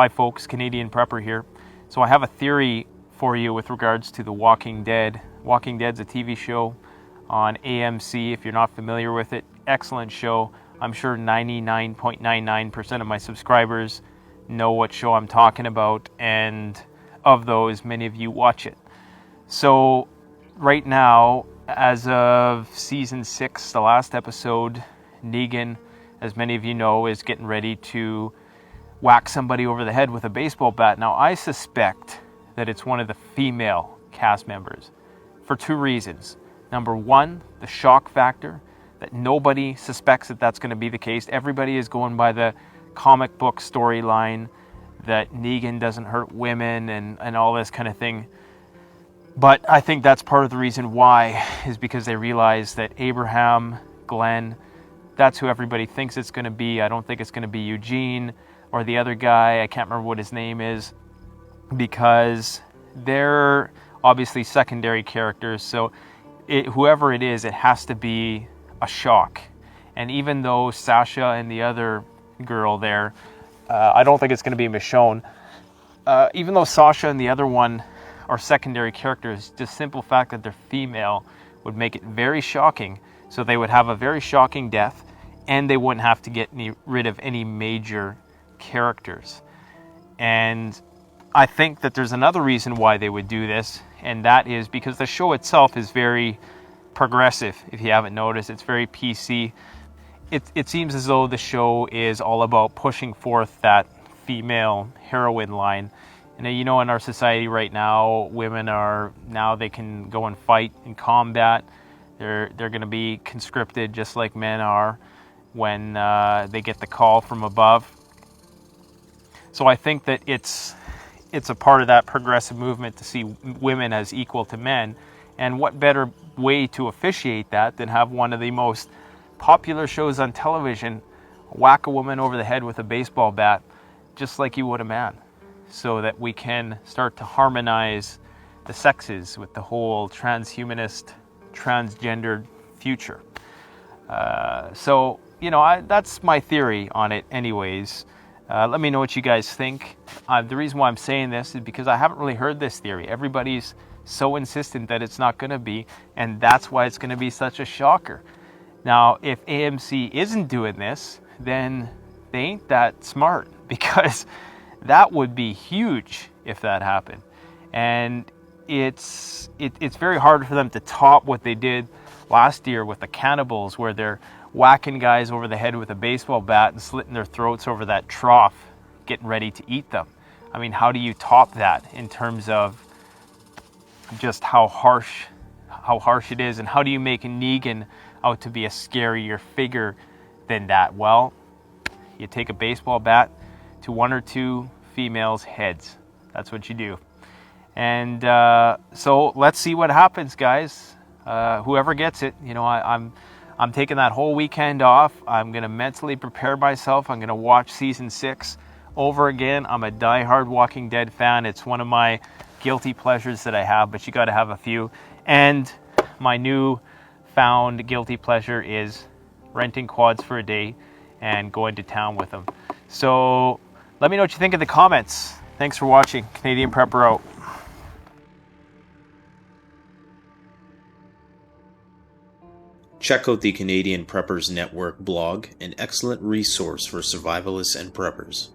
Hi folks, Canadian Prepper here. So I have a theory for you with regards to The Walking Dead. Walking Dead's a TV show on AMC. If you're not familiar with it, excellent show. I'm sure 99.99% of my subscribers know what show I'm talking about, and of those, many of you watch it. So right now, as of season 6, the last episode, Negan, as many of you know, is getting ready to whack somebody over the head with a baseball bat. Now, I suspect that it's one of the female cast members for two reasons. Number one, the shock factor, that nobody suspects that that's going to be the case. Everybody is going by the comic book storyline that Negan doesn't hurt women and all this kind of thing. But I think that's part of the reason why, is because they realize that Abraham, Glenn, that's who everybody thinks it's going to be. I don't think it's going to be Eugene or the other guy. I can't remember what his name is, because they're obviously secondary characters. So whoever it is, it has to be a shock. And even though Sasha and the other girl there, I don't think it's going to be Michonne. Even though Sasha and the other one are secondary characters, just simple fact that they're female would make it very shocking. So they would have a very shocking death, and they wouldn't have to get rid of any major characters. And I think that there's another reason why they would do this, and that is because the show itself is very progressive. If you haven't noticed, it's very PC. It seems as though the show is all about pushing forth that female heroine line. And you know, in our society right now, women they can go and fight in combat. They're going to be conscripted just like men are when they get the call from above. So I think that it's a part of that progressive movement to see women as equal to men. And what better way to officiate that than have one of the most popular shows on television whack a woman over the head with a baseball bat just like you would a man, so that we can start to harmonize the sexes with the whole transhumanist, transgendered future. So, you know, that's my theory on it anyways. Let me know what you guys think. The reason why I'm saying this is because I haven't really heard this theory. Everybody's so insistent that it's not going to be, and that's why it's going to be such a shocker. Now, if AMC isn't doing this, then they ain't that smart, because that would be huge if that happened. And it's very hard for them to top what they did last year with the cannibals, where they're whacking guys over the head with a baseball bat and slitting their throats over that trough, getting ready to eat them. I mean, how do you top that in terms of just how harsh it is, and how do you make Negan out to be a scarier figure than that? Well, you take a baseball bat to one or two females' heads. That's what you do. And so let's see what happens, guys. Whoever gets it, you know, I'm taking that whole weekend off. I'm going to mentally prepare myself. I'm going to watch season 6 over again. I'm a diehard Walking Dead fan. It's one of my guilty pleasures that I have, but you got to have a few. And my new found guilty pleasure is renting quads for a day and going to town with them. So let me know what you think in the comments. Thanks for watching. Canadian Prepper out. Check out the Canadian Preppers Network blog, an excellent resource for survivalists and preppers.